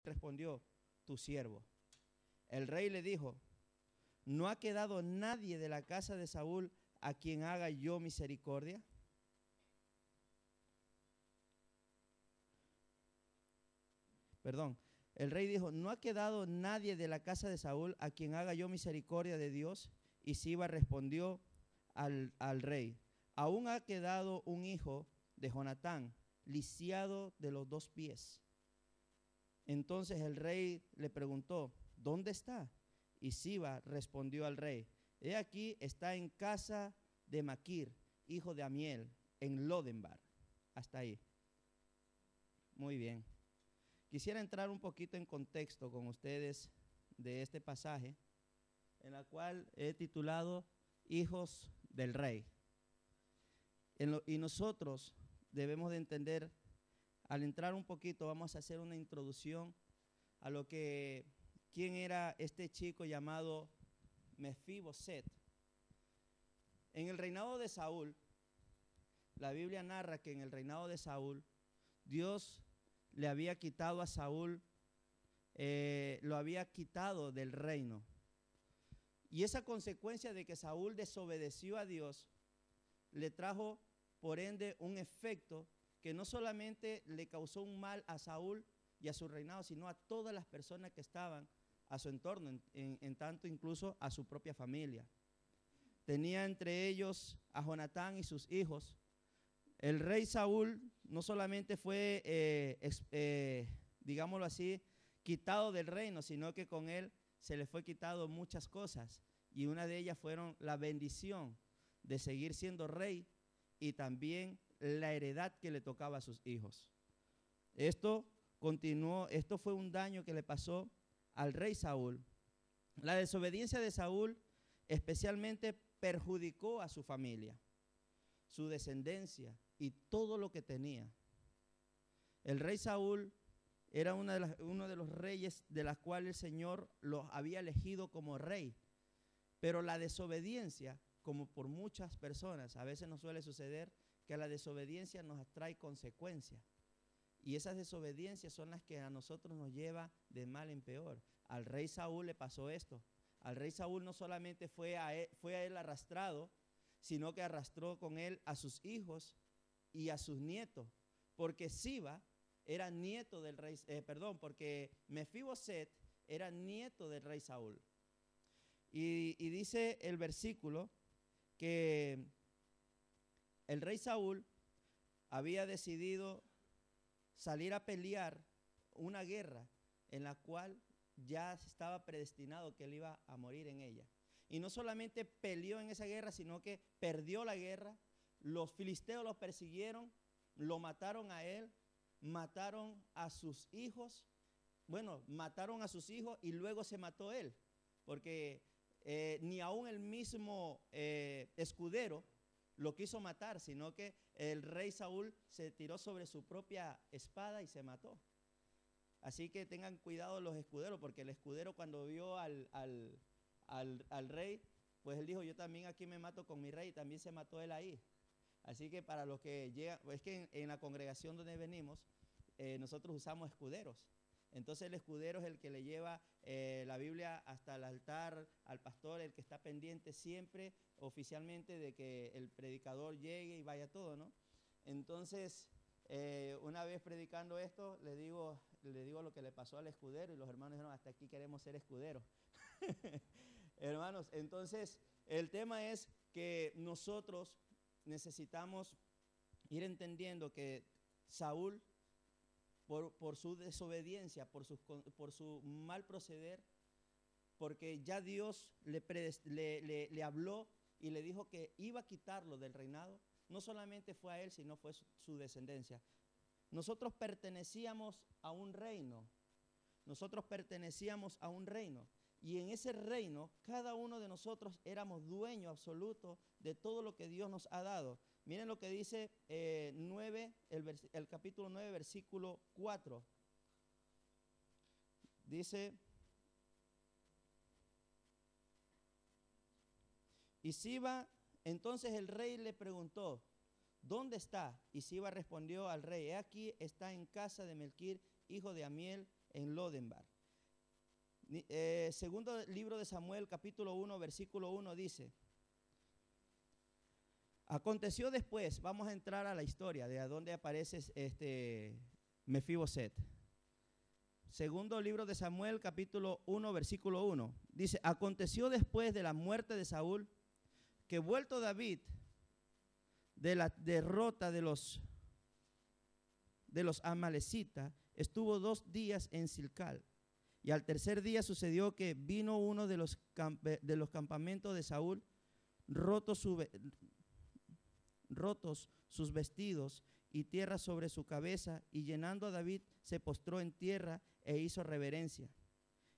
respondió: tu siervo. El rey le dijo: ¿no ha quedado nadie de la casa de Saúl a quien haga yo misericordia? Perdón. El rey dijo: ¿no ha quedado nadie de la casa de Saúl a quien haga yo misericordia de Dios? Y Siba respondió al rey: aún ha quedado un hijo de Jonatán, lisiado de los 2 pies. Entonces el rey le preguntó: ¿dónde está? Y Siba respondió al rey: he aquí, está en casa de Maquir, hijo de Amiel, en Lodenbar. Hasta ahí. Muy bien. Quisiera entrar un poquito en contexto con ustedes de este pasaje, en la cual he titulado Hijos del Rey. Y nosotros debemos de entender, al entrar un poquito, vamos a hacer una introducción a lo que, quién era este chico llamado Mefiboset. En el reinado de Saúl, la Biblia narra que en el reinado de Saúl, Dios le había quitado a Saúl, lo había quitado del reino. Y esa consecuencia de que Saúl desobedeció a Dios, le trajo por ende un efecto que no solamente le causó un mal a Saúl y a su reinado, sino a todas las personas que estaban a su entorno, en tanto incluso a su propia familia. Tenía entre ellos a Jonatán y sus hijos. El rey Saúl no solamente fue, digámoslo así, quitado del reino, sino que con él se le fue quitado muchas cosas. Y una de ellas fueron la bendición de seguir siendo rey y también la heredad que le tocaba a sus hijos. Esto continuó, esto fue un daño que le pasó al rey Saúl. La desobediencia de Saúl especialmente perjudicó a su familia, su descendencia y todo lo que tenía. El rey Saúl era uno de los reyes de los cuales el Señor los había elegido como rey. Pero la desobediencia, como por muchas personas, a veces nos suele suceder que la desobediencia nos trae consecuencias. Y esas desobediencias son las que a nosotros nos lleva de mal en peor. Al rey Saúl le pasó esto. Al rey Saúl no solamente fue a él arrastrado, sino que arrastró con él a sus hijos y a sus nietos. Porque Siba era nieto del rey, porque Mefiboset era nieto del rey Saúl. Y dice el versículo que el rey Saúl había decidido salir a pelear una guerra en la cual ya estaba predestinado que él iba a morir en ella. Y no solamente peleó en esa guerra, sino que perdió la guerra. Los filisteos los persiguieron, lo mataron a él, mataron a sus hijos. Bueno, mataron a sus hijos y luego se mató él, porque ni aún el mismo escudero lo quiso matar, sino que el rey Saúl se tiró sobre su propia espada y se mató. Así que tengan cuidado los escuderos, porque el escudero cuando vio al rey, pues él dijo: yo también aquí me mato con mi rey, y también se mató él ahí. Así que para los que llegan, es que en la congregación donde venimos, nosotros usamos escuderos. Entonces el escudero es el que le lleva la Biblia hasta el altar al pastor, el que está pendiente siempre oficialmente de que el predicador llegue y vaya todo, ¿no? Entonces, una vez predicando esto, le digo lo que le pasó al escudero, y los hermanos dijeron: hasta aquí queremos ser escuderos. Hermanos, entonces el tema es que nosotros necesitamos ir entendiendo que Saúl, por su desobediencia, por su mal proceder, porque ya Dios le habló y le dijo que iba a quitarlo del reinado, no solamente fue a él, sino fue su descendencia. Nosotros pertenecíamos a un reino, y en ese reino cada uno de nosotros éramos dueños absolutos de todo lo que Dios nos ha dado. Miren lo que dice el capítulo 9, versículo 4. Dice: y Siba, entonces el rey le preguntó: ¿dónde está? Y Siba respondió al rey: he aquí, está en casa de Melquir, hijo de Amiel, en Lodenbar. Segundo libro de Samuel, capítulo 1, versículo 1 dice: aconteció después, vamos a entrar a la historia de a dónde aparece Mefiboset. Segundo libro de Samuel, capítulo 1, versículo 1. Dice: aconteció después de la muerte de Saúl, que vuelto David de la derrota de los amalecitas, estuvo 2 días en Silcal. Y al tercer día sucedió que vino uno de los campamentos de Saúl, rotos sus vestidos y tierra sobre su cabeza, y llenando a David se postró en tierra e hizo reverencia.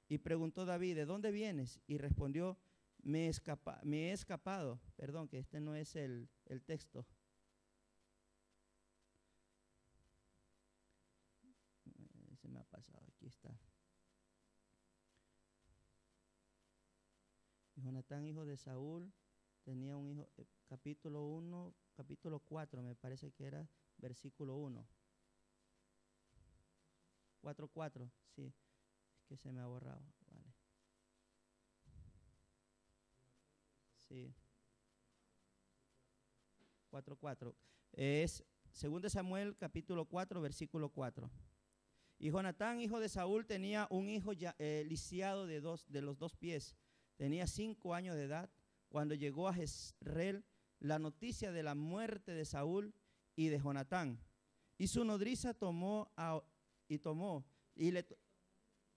Y preguntó David: ¿de dónde vienes? Y respondió: me he escapado. Perdón, que este no es el texto. Se me ha pasado, aquí está. Jonatán, hijo de Saúl, tenía un hijo, capítulo 1, capítulo 4, me parece que era versículo 1. 4:4, sí, es que se me ha borrado, vale. Sí. 4:4. Es 2 Samuel, capítulo 4, versículo 4. Y Jonatán, hijo de Saúl, tenía un hijo lisiado de los 2 pies. Tenía 5 años de edad cuando llegó a Jezreel la noticia de la muerte de Saúl y de Jonatán. Y su nodriza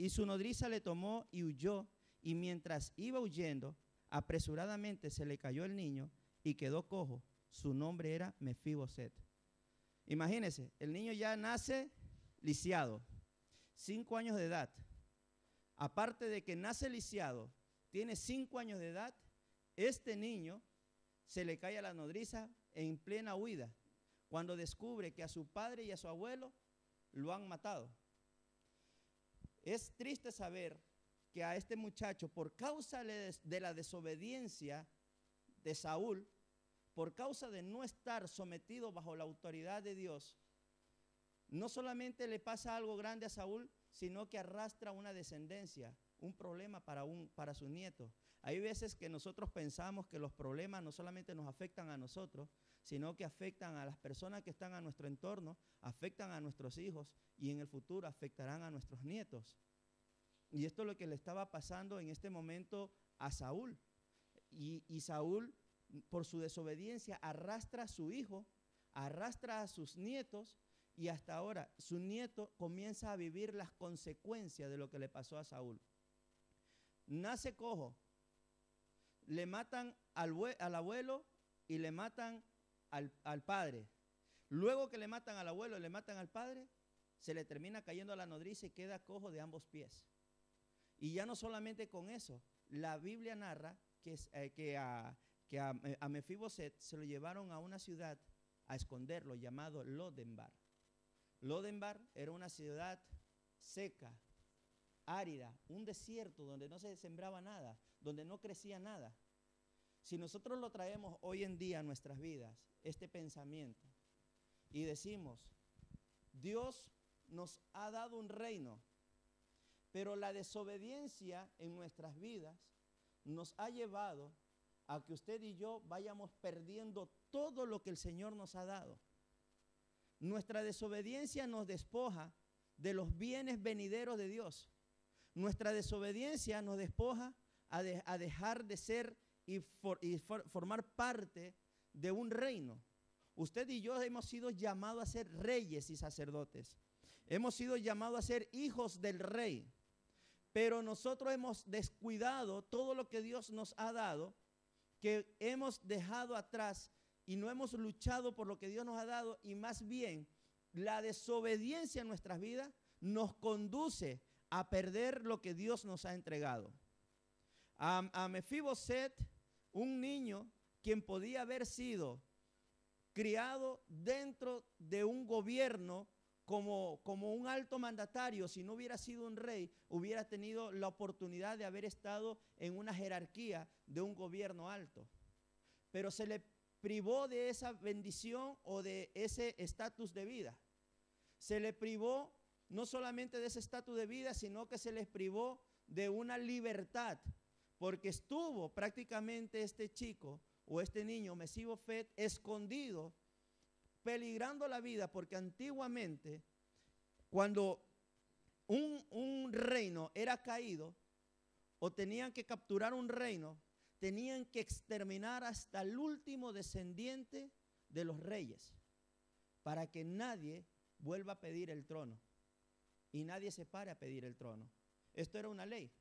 su nodriza le tomó y huyó. Y mientras iba huyendo, apresuradamente se le cayó el niño y quedó cojo. Su nombre era Mefiboset. Imagínense, el niño ya nace lisiado, 5 años de edad. Aparte de que nace lisiado, tiene 5 años de edad, este niño se le cae a la nodriza en plena huida, cuando descubre que a su padre y a su abuelo lo han matado. Es triste saber que a este muchacho, por causa de la desobediencia de Saúl, por causa de no estar sometido bajo la autoridad de Dios, no solamente le pasa algo grande a Saúl, sino que arrastra una descendencia, un problema para sus nietos. Hay veces que nosotros pensamos que los problemas no solamente nos afectan a nosotros, sino que afectan a las personas que están a nuestro entorno, afectan a nuestros hijos y en el futuro afectarán a nuestros nietos. Y esto es lo que le estaba pasando en este momento a Saúl. Y Saúl, por su desobediencia, arrastra a su hijo, arrastra a sus nietos, y hasta ahora su nieto comienza a vivir las consecuencias de lo que le pasó a Saúl. Nace cojo, le matan al abuelo y le matan al padre. Luego que le matan al abuelo y le matan al padre, se le termina cayendo a la nodriza y queda cojo de ambos pies. Y ya no solamente con eso, la Biblia narra que a Mefiboset se lo llevaron a una ciudad a esconderlo, llamado Lodenbar. Lodenbar era una ciudad seca, árida, un desierto donde no se sembraba nada, donde no crecía nada. Si nosotros lo traemos hoy en día a nuestras vidas, este pensamiento, y decimos: Dios nos ha dado un reino, pero la desobediencia en nuestras vidas nos ha llevado a que usted y yo vayamos perdiendo todo lo que el Señor nos ha dado. Nuestra desobediencia nos despoja de los bienes venideros de Dios. Nuestra desobediencia nos despoja a dejar de ser y formar parte de un reino. Usted y yo hemos sido llamados a ser reyes y sacerdotes. Hemos sido llamados a ser hijos del rey. Pero nosotros hemos descuidado todo lo que Dios nos ha dado, que hemos dejado atrás y no hemos luchado por lo que Dios nos ha dado, y más bien la desobediencia en nuestras vidas nos conduce a perder lo que Dios nos ha entregado. A Mefiboset, un niño quien podía haber sido criado dentro de un gobierno como un alto mandatario, si no hubiera sido un rey, hubiera tenido la oportunidad de haber estado en una jerarquía de un gobierno alto. Pero se le privó de esa bendición o de ese estatus de vida. Se le privó no solamente de ese estatus de vida, sino que se les privó de una libertad, porque estuvo prácticamente este chico o este niño, Mesibofet, escondido, peligrando la vida, porque antiguamente, cuando un reino era caído o tenían que capturar un reino, tenían que exterminar hasta el último descendiente de los reyes para que nadie vuelva a pedir el trono y nadie se pare a pedir el trono. Esto era una ley.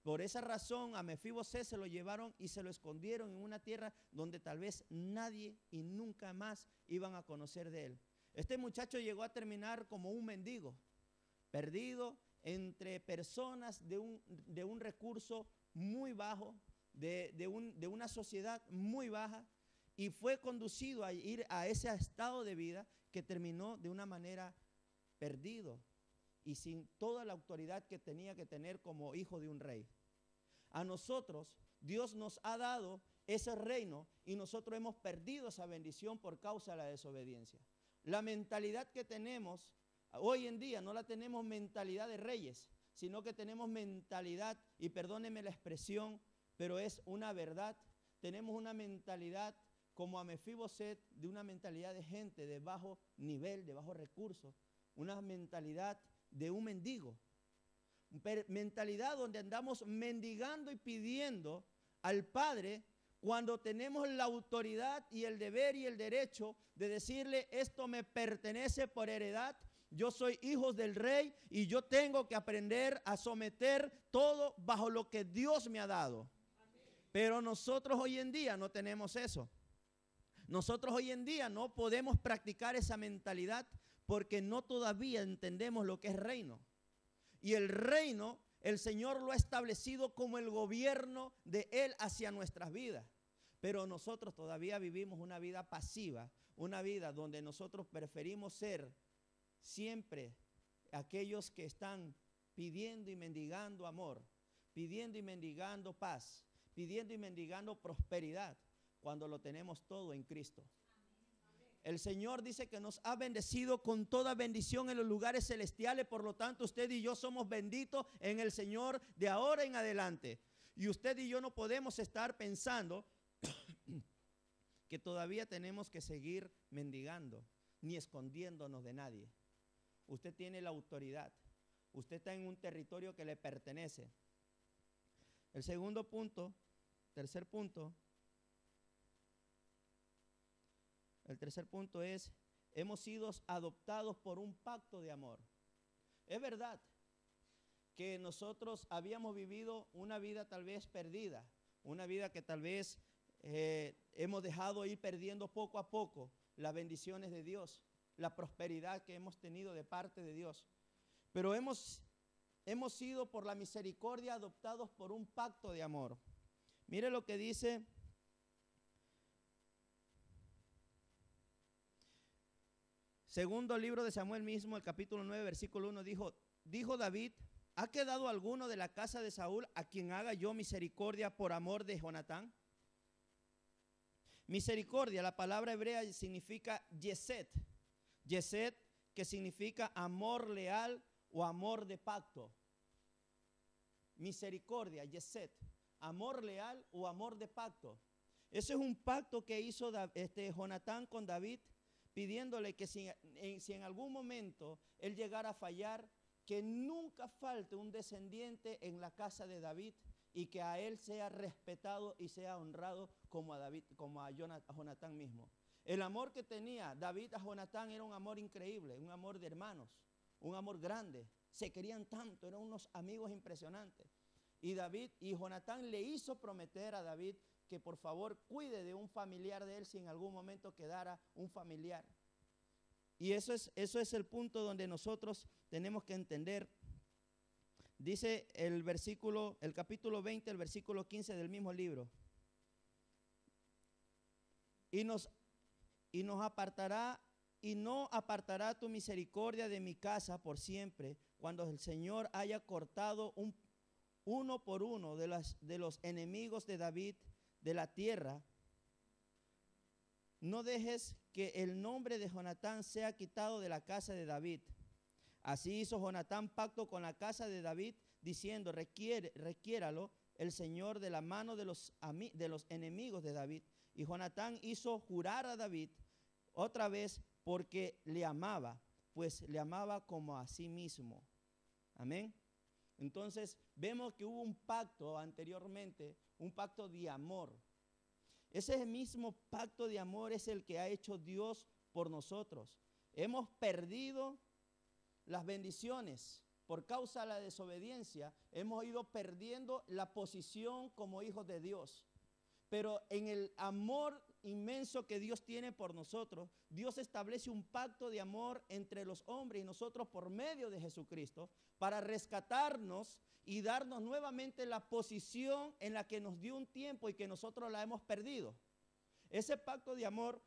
Por esa razón a Mefiboset se lo llevaron y se lo escondieron en una tierra donde tal vez nadie y nunca más iban a conocer de él. Este muchacho llegó a terminar como un mendigo, perdido entre personas de un recurso muy bajo, de una sociedad muy baja, y fue conducido a ir a ese estado de vida que terminó de una manera perdido y sin toda la autoridad que tenía que tener como hijo de un rey. A nosotros, Dios nos ha dado ese reino y nosotros hemos perdido esa bendición por causa de la desobediencia. La mentalidad que tenemos hoy en día no la tenemos mentalidad de reyes, sino que tenemos mentalidad, y perdónenme la expresión, pero es una verdad, tenemos una mentalidad como a Mefiboset, de una mentalidad de gente de bajo nivel, de bajos recursos, una mentalidad de un mendigo, mentalidad donde andamos mendigando y pidiendo al Padre cuando tenemos la autoridad y el deber y el derecho de decirle: esto me pertenece por heredad, yo soy hijo del rey y yo tengo que aprender a someter todo bajo lo que Dios me ha dado. Pero nosotros hoy en día no tenemos eso. Nosotros hoy en día no podemos practicar esa mentalidad porque no todavía entendemos lo que es reino. Y el reino, el Señor lo ha establecido como el gobierno de Él hacia nuestras vidas. Pero nosotros todavía vivimos una vida pasiva, una vida donde nosotros preferimos ser siempre aquellos que están pidiendo y mendigando amor, pidiendo y mendigando paz, pidiendo y mendigando prosperidad, cuando lo tenemos todo en Cristo. El Señor dice que nos ha bendecido con toda bendición en los lugares celestiales. Por lo tanto, usted y yo somos benditos en el Señor de ahora en adelante. Y usted y yo no podemos estar pensando que todavía tenemos que seguir mendigando ni escondiéndonos de nadie. Usted tiene la autoridad. Usted está en un territorio que le pertenece. El segundo punto, tercer punto. El tercer punto es: hemos sido adoptados por un pacto de amor. Es verdad que nosotros habíamos vivido una vida tal vez perdida, una vida que tal vez hemos dejado ir perdiendo poco a poco las bendiciones de Dios, la prosperidad que hemos tenido de parte de Dios. Pero hemos sido por la misericordia adoptados por un pacto de amor. Mire lo que dice segundo libro de Samuel mismo, el capítulo 9, versículo 1, dijo David: ¿ha quedado alguno de la casa de Saúl a quien haga yo misericordia por amor de Jonatán? Misericordia, la palabra hebrea significa yesed. Yesed, que significa amor leal o amor de pacto. Misericordia, yesed, amor leal o amor de pacto. Ese es un pacto que hizo Jonatán con David, pidiéndole que si en algún momento él llegara a fallar, que nunca falte un descendiente en la casa de David y que a él sea respetado y sea honrado como a David, como a Jonatán mismo. El amor que tenía David a Jonatán era un amor increíble, un amor de hermanos, un amor grande. Se querían tanto, eran unos amigos impresionantes. Y Jonatán le hizo prometer a David que por favor cuide de un familiar de él si en algún momento quedara un familiar. Y eso es el punto donde nosotros tenemos que entender. Dice el capítulo 20, el versículo 15 del mismo libro. Y no apartará tu misericordia de mi casa por siempre, cuando el Señor haya cortado uno por uno de los enemigos de David de la tierra. No dejes que el nombre de Jonatán sea quitado de la casa de David, Así hizo Jonatán pacto con la casa de David, diciendo, requiéralo el Señor de la mano de los enemigos de David. Y Jonatán hizo jurar a David otra vez porque le amaba, pues le amaba como a sí mismo. Amén. Entonces vemos que hubo un pacto anteriormente, un pacto de amor. Ese mismo pacto de amor es el que ha hecho Dios por nosotros. Hemos perdido las bendiciones por causa de la desobediencia. Hemos ido perdiendo la posición como hijos de Dios. Pero en el amor inmenso que Dios tiene por nosotros, Dios establece un pacto de amor entre los hombres y nosotros por medio de Jesucristo para rescatarnos y darnos nuevamente la posición en la que nos dio un tiempo y que nosotros la hemos perdido. Ese pacto de amor,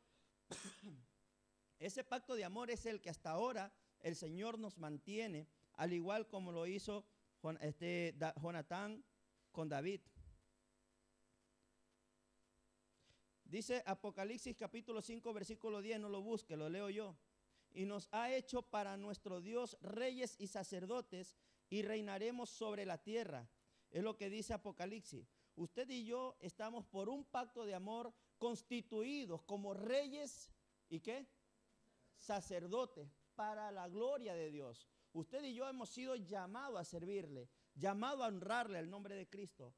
ese pacto de amor es el que hasta ahora el Señor nos mantiene, al igual como lo hizo Jonatán con David. Dice Apocalipsis capítulo 5 versículo 10, no lo busque, lo leo yo. Y nos ha hecho para nuestro Dios reyes y sacerdotes y reinaremos sobre la tierra. Es lo que dice Apocalipsis. Usted y yo estamos por un pacto de amor constituidos como reyes y ¿qué? Sacerdotes para la gloria de Dios. Usted y yo hemos sido llamados a servirle, llamados a honrarle al nombre de Cristo.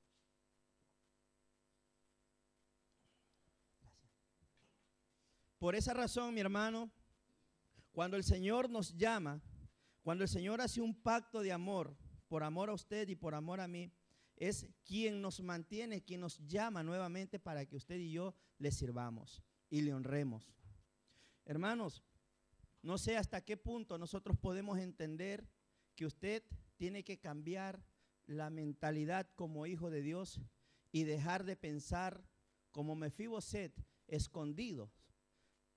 Por esa razón, mi hermano, cuando el Señor nos llama, cuando el Señor hace un pacto de amor, por amor a usted y por amor a mí, es quien nos mantiene, quien nos llama nuevamente para que usted y yo le sirvamos y le honremos. Hermanos, no sé hasta qué punto nosotros podemos entender que usted tiene que cambiar la mentalidad como hijo de Dios y dejar de pensar como Mefiboset, escondido.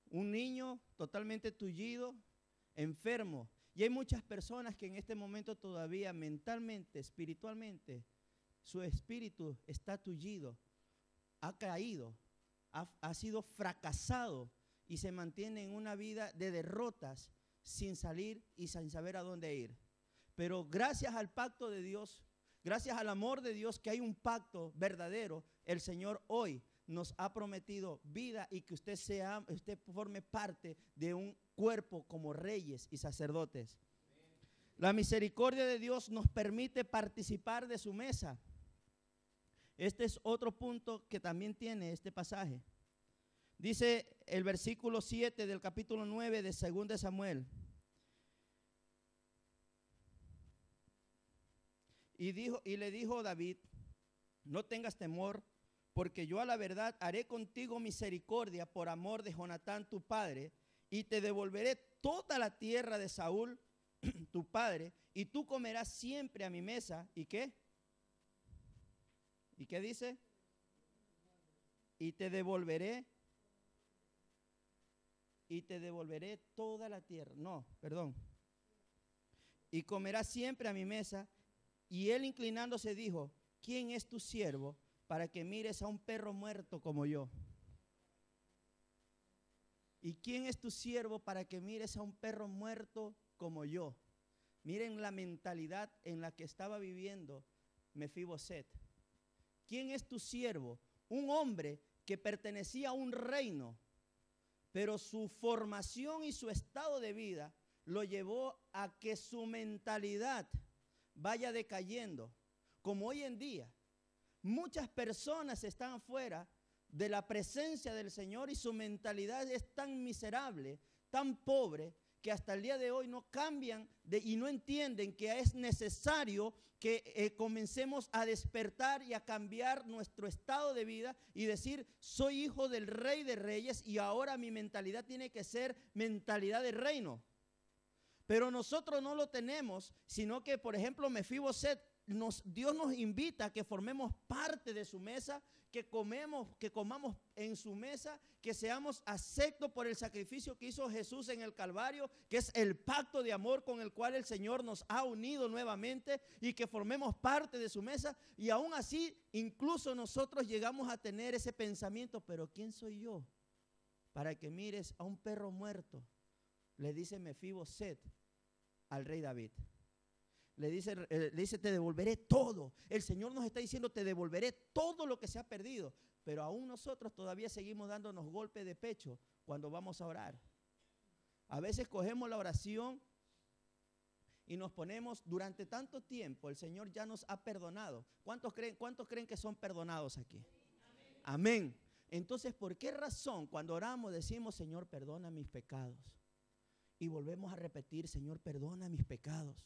Un niño totalmente tullido, enfermo. Y hay muchas personas que en este momento todavía mentalmente, espiritualmente, su espíritu está tullido, ha caído, ha sido fracasado y se mantiene en una vida de derrotas sin salir y sin saber a dónde ir. Pero gracias al pacto de Dios, gracias al amor de Dios, que hay un pacto verdadero, el Señor hoy nos ha prometido vida y que usted forme parte de un cuerpo como reyes y sacerdotes. La misericordia de Dios nos permite participar de su mesa. Este es otro punto que también tiene este pasaje. Dice el versículo 7 del capítulo 9 de 2 de Samuel. Y le dijo David, no tengas temor, porque yo a la verdad haré contigo misericordia por amor de Jonatán tu padre, y te devolveré toda la tierra de Saúl tu padre, y tú comerás siempre a mi mesa. ¿Y qué? ¿Y qué dice? Y te devolveré toda la tierra. No, perdón. Y comerás siempre a mi mesa. Y él inclinándose dijo, ¿quién es tu siervo para que mires a un perro muerto como yo? ¿Y quién es tu siervo para que mires a un perro muerto como yo? Miren la mentalidad en la que estaba viviendo Mefiboset. ¿Quién es tu siervo? Un hombre que pertenecía a un reino, pero su formación y su estado de vida lo llevó a que su mentalidad vaya decayendo. Como hoy en día, muchas personas están fuera de la presencia del Señor y su mentalidad es tan miserable, tan pobre, que hasta el día de hoy no cambian y no entienden que es necesario que comencemos a despertar y a cambiar nuestro estado de vida y decir, soy hijo del Rey de Reyes y ahora mi mentalidad tiene que ser mentalidad de reino. Pero nosotros no lo tenemos, sino que, por ejemplo, Mefiboset, Dios nos invita a que formemos parte de su mesa, que comamos en su mesa, que seamos aceptos por el sacrificio que hizo Jesús en el Calvario, que es el pacto de amor con el cual el Señor nos ha unido nuevamente, y que formemos parte de su mesa. Y aún así, incluso nosotros llegamos a tener ese pensamiento, pero ¿quién soy yo para que mires a un perro muerto? Le dice Mefiboset al rey David. Le dice, te devolveré todo. El Señor nos está diciendo, te devolveré todo lo que se ha perdido. Pero aún nosotros todavía seguimos dándonos golpes de pecho cuando vamos a orar. A veces cogemos la oración y nos ponemos, durante tanto tiempo, el Señor ya nos ha perdonado. ¿Cuántos creen que son perdonados aquí? Amén. Entonces, ¿por qué razón cuando oramos decimos, Señor, perdona mis pecados? Y volvemos a repetir, Señor, perdona mis pecados.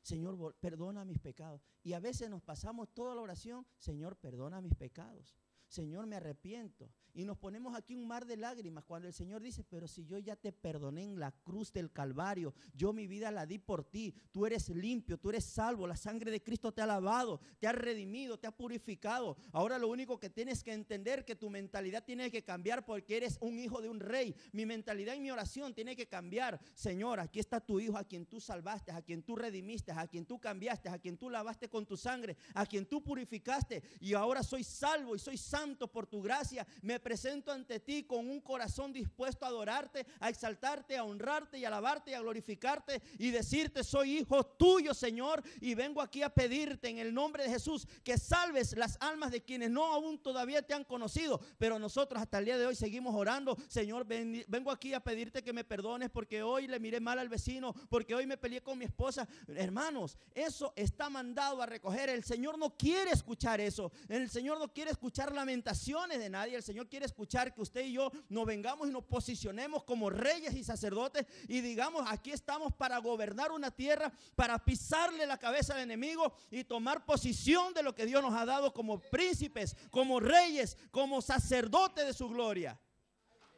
Señor, perdona mis pecados. Y a veces nos pasamos toda la oración, Señor, perdona mis pecados. Señor, me arrepiento. Y nos ponemos aquí un mar de lágrimas cuando el Señor dice, pero si yo ya te perdoné en la cruz del Calvario, yo mi vida la di por ti, tú eres limpio, tú eres salvo, la sangre de Cristo te ha lavado, te ha redimido, te ha purificado. Ahora lo único que tienes que entender que tu mentalidad tiene que cambiar porque eres un hijo de un rey. Mi mentalidad y mi oración tiene que cambiar. Señor, aquí está tu hijo a quien tú salvaste, a quien tú redimiste, a quien tú cambiaste, a quien tú lavaste con tu sangre, a quien tú purificaste, y ahora soy salvo y soy santo por tu gracia. Me presento ante ti con un corazón dispuesto a adorarte, a exaltarte, a honrarte y a alabarte y a glorificarte y decirte, soy hijo tuyo, Señor, y vengo aquí a pedirte en el nombre de Jesús que salves las almas de quienes no aún todavía te han conocido, pero nosotros hasta el día de hoy seguimos orando. Señor, vengo aquí a pedirte que me perdones porque hoy le miré mal al vecino, porque hoy me peleé con mi esposa. Hermanos, eso está mandado a recoger. El Señor no quiere escuchar eso. El Señor no quiere escuchar lamentaciones de nadie. El Señor quiere escuchar que usted y yo nos vengamos y nos posicionemos como reyes y sacerdotes y digamos, aquí estamos para gobernar una tierra, para pisarle la cabeza al enemigo y tomar posición de lo que Dios nos ha dado como príncipes, como reyes, como sacerdotes de su gloria.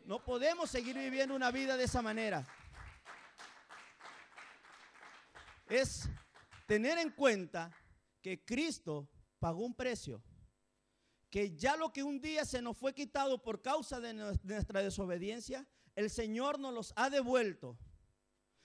No podemos seguir viviendo una vida de esa manera. Es tener en cuenta que Cristo pagó un precio, que ya lo que un día se nos fue quitado por causa de nuestra desobediencia, el Señor nos los ha devuelto,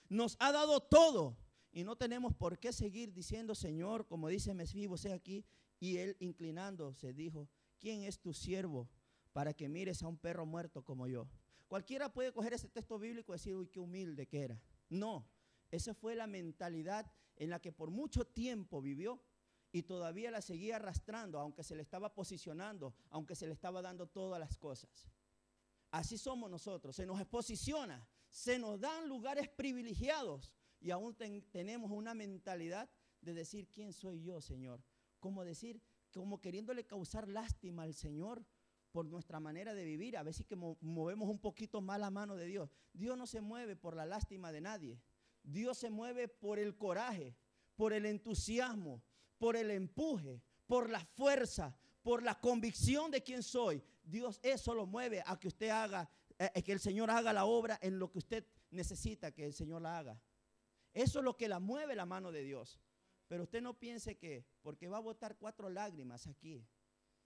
nos ha dado todo, y no tenemos por qué seguir diciendo, Señor, como dice Mefibosé aquí, y él inclinándose dijo, ¿quién es tu siervo para que mires a un perro muerto como yo? Cualquiera puede coger ese texto bíblico y decir, uy, qué humilde que era. No, esa fue la mentalidad en la que por mucho tiempo vivió y todavía la seguía arrastrando, aunque se le estaba posicionando, aunque se le estaba dando todas las cosas. Así somos nosotros, se nos posiciona, se nos dan lugares privilegiados y aún tenemos una mentalidad de decir, ¿quién soy yo, Señor? Como decir, como queriéndole causar lástima al Señor por nuestra manera de vivir. A veces que movemos un poquito más la mano de Dios. Dios no se mueve por la lástima de nadie. Dios se mueve por el coraje, por el entusiasmo, por el empuje, por la fuerza, por la convicción de quién soy. Dios eso lo mueve a que usted haga, que el Señor haga la obra en lo que usted necesita que el Señor la haga. Eso es lo que la mueve la mano de Dios. Pero usted no piense que porque va a botar 4 lágrimas aquí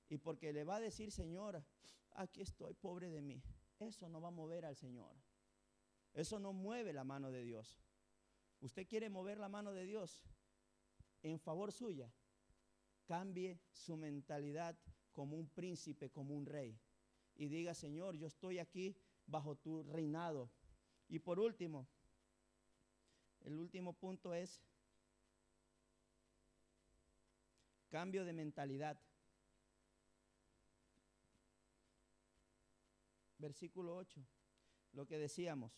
y porque le va a decir, Señor, aquí estoy, pobre de mí. Eso no va a mover al Señor. Eso no mueve la mano de Dios. Usted quiere mover la mano de Dios en favor suya, cambie su mentalidad como un príncipe, como un rey, y diga, Señor, yo estoy aquí bajo tu reinado. Y por último, el último punto es cambio de mentalidad. Versículo 8, lo que decíamos.